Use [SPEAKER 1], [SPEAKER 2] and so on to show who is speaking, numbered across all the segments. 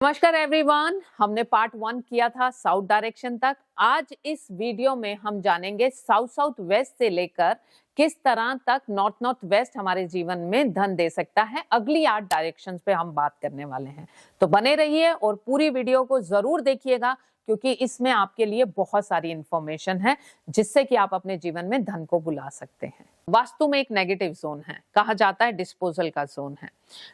[SPEAKER 1] नमस्कार एवरीवन, हमने पार्ट 1 किया था साउथ डायरेक्शन तक। आज इस वीडियो में हम जानेंगे साउथ साउथ वेस्ट से लेकर किस तरह तक नॉर्थ नॉर्थ वेस्ट हमारे जीवन में धन दे सकता है। अगली 8 डायरेक्शंस पे हम बात करने वाले हैं, तो बने रहिए और पूरी वीडियो को जरूर देखिएगा क्योंकि इसमें आपके लिए बहुत सारी इंफॉर्मेशन है जिससे कि आप अपने जीवन में धन को बुला सकते हैं। वास्तु में एक नेगेटिव जोन है, कहा जाता है डिस्पोजल का जोन है।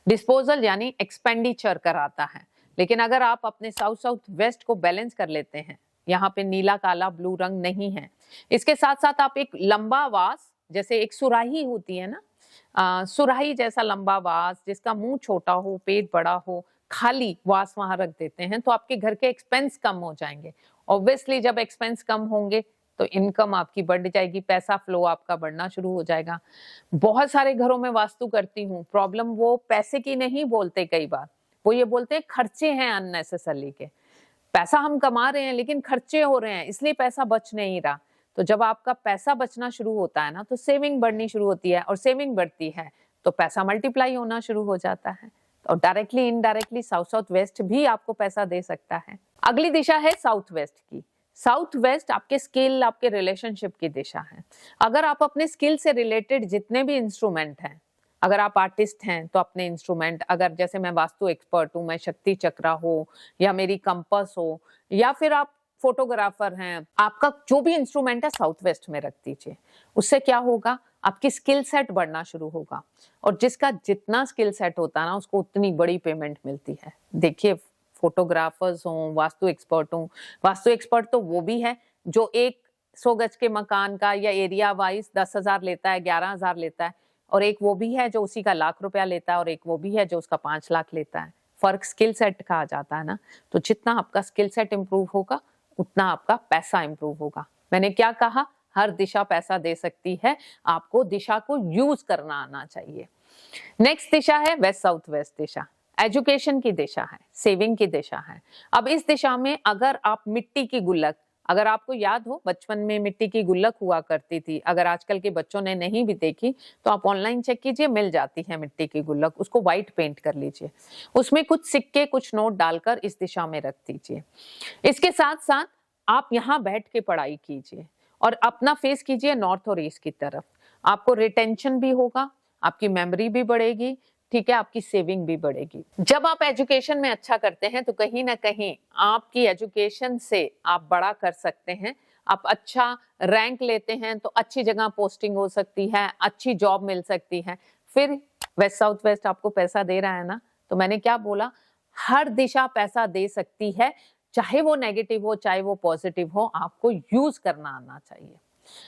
[SPEAKER 1] डिस्पोजल यानी एक्सपेंडिचर कराता है, लेकिन अगर आप अपने साउथ साउथ वेस्ट को बैलेंस कर लेते हैं, यहाँ पे नीला काला ब्लू रंग नहीं है, इसके साथ साथ आप एक लंबा वास, जैसे एक सुराही होती है ना, सुराही जैसा लंबा वास जिसका मुंह छोटा हो, पेट बड़ा हो, खाली वास वहां रख देते हैं तो आपके घर के एक्सपेंस कम हो जाएंगे। ऑब्वियसली जब एक्सपेंस कम होंगे तो इनकम आपकी बढ़ जाएगी, पैसा फ्लो आपका बढ़ना शुरू हो जाएगा। बहुत सारे घरों में वास्तु करती हूँ, प्रॉब्लम वो पैसे की नहीं बोलते, कई बार वो ये बोलते हैं खर्चे हैं अननेसेसरली के। पैसा हम कमा रहे हैं लेकिन खर्चे हो रहे हैं, इसलिए पैसा बच नहीं रहा। तो जब आपका पैसा बचना शुरू होता है ना तो सेविंग बढ़नी शुरू होती है, और सेविंग बढ़ती है तो पैसा मल्टीप्लाई होना शुरू हो जाता है। तो directly indirectly south south west भी आपको पैसा दे सकता है। अगली दिशा है साउथ वेस्ट की। साउथ वेस्ट आपके स्किल, आपके रिलेशनशिप की दिशा है। अगर आप अपने स्किल से रिलेटेड जितने भी इंस्ट्रूमेंट हैं, अगर आप आर्टिस्ट हैं तो अपने इंस्ट्रूमेंट, अगर जैसे मैं वास्तु एक्सपर्ट हूँ, मैं शक्ति चक्रा हो या मेरी कंपास हो, या फिर आप फोटोग्राफर हैं, आपका जो भी इंस्ट्रूमेंट है साउथ वेस्ट में रख दीजिए। उससे क्या होगा, आपकी स्किल सेट बढ़ना शुरू होगा, और जिसका जितना स्किल सेट होता है ना उसको उतनी बड़ी पेमेंट मिलती है। देखिए, फोटोग्राफर्स हों, वास्तु एक्सपर्ट हों, वास्तु एक्सपर्ट तो वो भी है जो 100 गज के मकान का या एरिया वाइज 10,000 लेता है, 11,000 लेता है, और एक वो भी है जो उसी का ₹1,00,000 लेता है, और एक वो भी है जो उसका 5 लाख लेता है। फर्क स्किल सेट का आ जाता है ना। तो जितना आपका स्किल सेट इंप्रूव होगा उतना आपका पैसा इंप्रूव होगा। मैंने क्या कहा, हर दिशा पैसा दे सकती है, आपको दिशा को यूज करना आना चाहिए। नेक्स्ट दिशा है वेस्ट साउथ वेस्ट दिशा। एजुकेशन की दिशा है, सेविंग की दिशा है। अब इस दिशा में अगर आप मिट्टी की गुल्लक, अगर आपको याद हो बचपन में मिट्टी की गुल्लक हुआ करती थी, अगर आजकल के बच्चों ने नहीं भी देखी तो आप ऑनलाइन चेक कीजिए, मिल जाती है मिट्टी की गुल्लक। उसको व्हाइट पेंट कर लीजिए, उसमें कुछ सिक्के, कुछ नोट डालकर इस दिशा में रख दीजिए। इसके साथ साथ आप यहाँ बैठ के पढ़ाई कीजिए और अपना फेस कीजिए नॉर्थ और ईस्ट की तरफ। आपको रिटेंशन भी होगा, आपकी मेमोरी भी बढ़ेगी, ठीक है, आपकी सेविंग भी बढ़ेगी। जब आप एजुकेशन में अच्छा करते हैं तो कहीं ना कहीं आपकी एजुकेशन से आप बड़ा कर सकते हैं। आप अच्छा रैंक लेते हैं तो अच्छी जगह पोस्टिंग हो सकती है, अच्छी जॉब मिल सकती है। फिर वेस्ट साउथ वेस्ट आपको पैसा दे रहा है ना, तो मैंने क्या बोला, हर दिशा पैसा दे सकती है, चाहे वो नेगेटिव हो चाहे वो पॉजिटिव हो, आपको यूज करना आना चाहिए।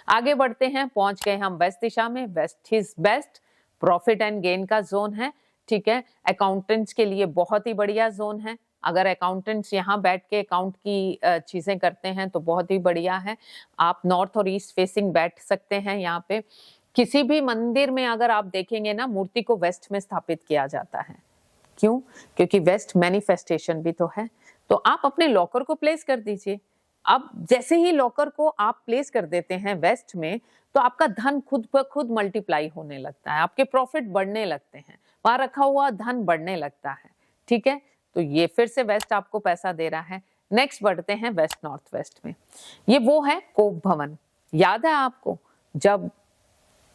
[SPEAKER 1] आगे बढ़ते हैं, पहुंच गए हम वेस्ट दिशा में। West is best, profit and gain का जोन है, ठीक है। अकाउंटेंट्स के लिए बहुत ही बढ़िया जोन है। अगर अकाउंटेंट्स यहाँ बैठ के अकाउंट की चीजें करते हैं तो बहुत ही बढ़िया है। आप नॉर्थ और ईस्ट फेसिंग बैठ सकते हैं यहाँ पे। किसी भी मंदिर में अगर आप देखेंगे ना, मूर्ति को वेस्ट में स्थापित किया जाता है। क्यों? क्योंकि वेस्ट मैनिफेस्टेशन भी तो है। तो आप अपने लॉकर को प्लेस कर दीजिए। अब जैसे ही लॉकर को आप प्लेस कर देते हैं वेस्ट में, तो आपका धन खुद ब खुद मल्टीप्लाई होने लगता है, आपके प्रॉफिट बढ़ने लगते हैं, वहां रखा हुआ धन बढ़ने लगता है, ठीक है। तो ये फिर से वेस्ट आपको पैसा दे रहा है। नेक्स्ट बढ़ते हैं वेस्ट नॉर्थ वेस्ट में। ये वो है कोप भवन। याद है आपको, जब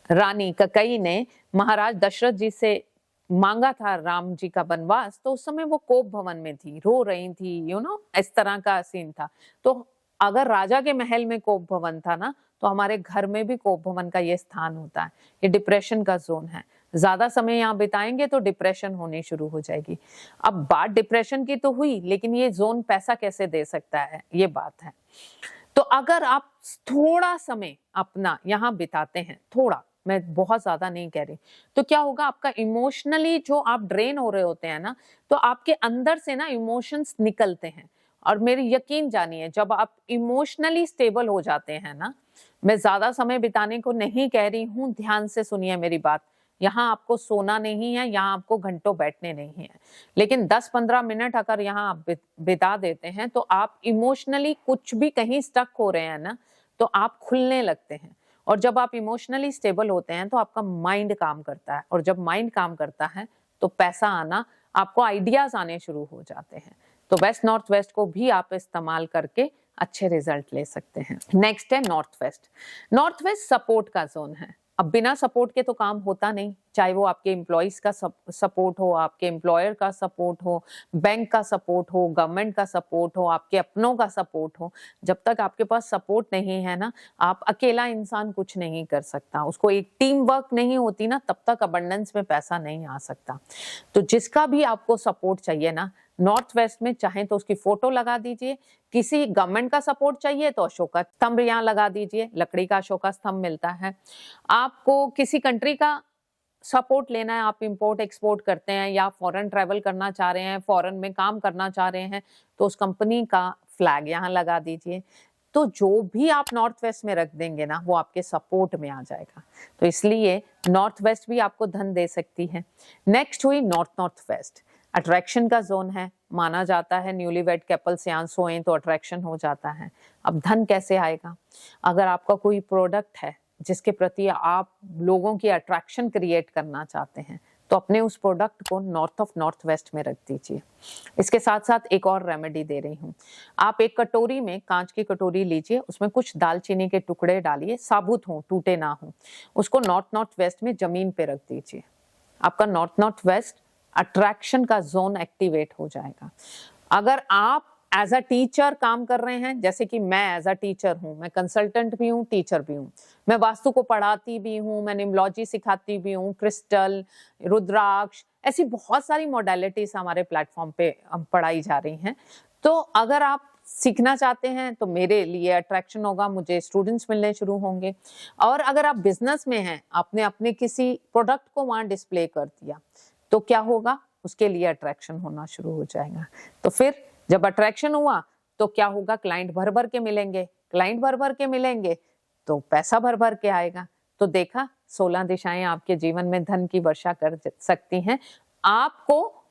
[SPEAKER 1] रानी कैकेयी ने महाराज दशरथ जी से मांगा था राम जी का वनवास, तो उस समय वो कोप भवन में थी, रो रही थी, इस तरह का सीन था। तो अगर राजा के महल में कोप भवन था ना, तो हमारे घर में भी कोप भवन का ये स्थान होता है। ये डिप्रेशन का जोन है, ज्यादा समय यहाँ बिताएंगे तो डिप्रेशन होनी शुरू हो जाएगी। अब बात डिप्रेशन की तो हुई, लेकिन ये जोन पैसा कैसे दे सकता है, ये बात है। तो अगर आप थोड़ा समय अपना यहाँ बिताते हैं, थोड़ा, मैं बहुत ज्यादा नहीं कह रही, तो क्या होगा, आपका इमोशनली जो आप ड्रेन हो रहे होते हैं ना, तो आपके अंदर से ना इमोशंस निकलते हैं। और मेरी यकीन जानिए, जब आप इमोशनली स्टेबल हो जाते हैं ना, मैं ज्यादा समय बिताने को नहीं कह रही हूँ, ध्यान से सुनिए मेरी बात। यहाँ आपको सोना नहीं है, यहाँ आपको घंटों बैठने नहीं है, लेकिन 10-15 मिनट अगर यहाँ आप बिता देते हैं तो आप इमोशनली कुछ भी कहीं स्टक हो रहे हैं ना, तो आप खुलने लगते हैं। और जब आप इमोशनली स्टेबल होते हैं तो आपका माइंड काम करता है, और जब माइंड काम करता है तो पैसा आना, आपको आइडियाज आने शुरू हो जाते हैं। तो वेस्ट नॉर्थ वेस्ट को भी आप इस्तेमाल करके अच्छे रिजल्ट ले सकते हैं। नेक्स्ट है north west. North west support का जोन है। अब बिना सपोर्ट के तो काम होता नहीं, चाहे वो आपके एम्प्लॉइज का सपोर्ट हो, आपके एम्प्लॉयर का सपोर्ट हो, बैंक का सपोर्ट हो, गवर्नमेंट का सपोर्ट हो, आपके अपनों का सपोर्ट हो। जब तक आपके पास सपोर्ट नहीं है ना, आप अकेला इंसान कुछ नहीं कर सकता। उसको एक टीम वर्क नहीं होती ना, तब तक अबंडेंस में पैसा नहीं आ सकता। तो जिसका भी आपको सपोर्ट चाहिए ना, नॉर्थ वेस्ट में चाहे तो उसकी फोटो लगा दीजिए। किसी गवर्नमेंट का सपोर्ट चाहिए तो अशोका स्तंभ यहाँ लगा दीजिए, लकड़ी का अशोका स्तंभ मिलता है। आपको किसी कंट्री का सपोर्ट लेना है, आप इंपोर्ट एक्सपोर्ट करते हैं या फॉरेन ट्रैवल करना चाह रहे हैं, फॉरेन में काम करना चाह रहे हैं, तो उस कंपनी का फ्लैग यहाँ लगा दीजिए। तो जो भी आप नॉर्थ वेस्ट में रख देंगे ना, वो आपके सपोर्ट में आ जाएगा। तो इसलिए नॉर्थ वेस्ट भी आपको धन दे सकती है। नेक्स्ट हुई नॉर्थ नॉर्थ वेस्ट। अट्रैक्शन का जोन है, माना जाता है न्यूलीवेड कपल्स यहाँ सोएं तो अट्रैक्शन हो जाता है। अब धन कैसे आएगा? अगर आपका कोई प्रोडक्ट है जिसके प्रति आप लोगों की अट्रैक्शन क्रिएट करना चाहते हैं, तो अपने उस प्रोडक्ट को नॉर्थ ऑफ नॉर्थ वेस्ट में रख दीजिए। इसके साथ साथ एक और रेमेडी दे रही हूँ। आप एक कटोरी में, कांच की कटोरी लीजिए, उसमें कुछ दालचीनी के टुकड़े डालिए, साबुत हो, टूटे ना हो। उसको नॉर्थ नॉर्थ वेस्ट में जमीन पे रख दीजिए। आपका नॉर्थ नॉर्थ वेस्ट अट्रैक्शन का जोन एक्टिवेट हो जाएगा। अगर आप एज अ टीचर काम कर रहे हैं, जैसे कि मैं एज अ टीचर हूँ, मैं कंसल्टेंट भी हूँ, टीचर भी हूँ, मैं वास्तु को पढ़ाती भी हूँ, मैं न्यूमरोलॉजी सिखाती भी हूँ, क्रिस्टल, रुद्राक्ष, ऐसी बहुत सारी मॉडलिटीज हमारे प्लेटफॉर्म पे पढ़ाई जा रही हैं। तो अगर आप सीखना चाहते हैं तो मेरे लिए अट्रैक्शन होगा, मुझे स्टूडेंट्स मिलने शुरू होंगे। और अगर आप बिजनेस में हैं, आपने अपने किसी प्रोडक्ट को वहां डिस्प्ले कर दिया, तो क्या होगा? उसके लिए अट्रैक्शन होना शुरू हो जाएगा। तो फिर जब अट्रैक्शन हुआ तो क्या होगा? क्लाइंट भर भर के मिलेंगे, क्लाइंट भर भर के मिलेंगे तो पैसा भर भर के आएगा। तो देखा, 16 दिशाएं आपके जीवन में धन की वर्षा कर सकती हैं। आपको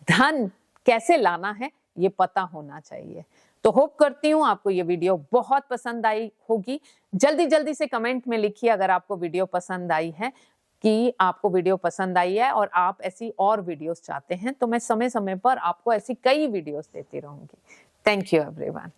[SPEAKER 1] धन कैसे लाना है ये पता होना चाहिए। तो होप करती हूँ आपको ये वीडियो बहुत पसंद आई होगी। जल्दी जल्दी से कमेंट में लिखिए अगर आपको वीडियो पसंद आई है, कि आपको वीडियो पसंद आई है और आप ऐसी और वीडियोस चाहते हैं, तो मैं समय समय पर आपको ऐसी कई वीडियोस देती रहूंगी। Thank you everyone.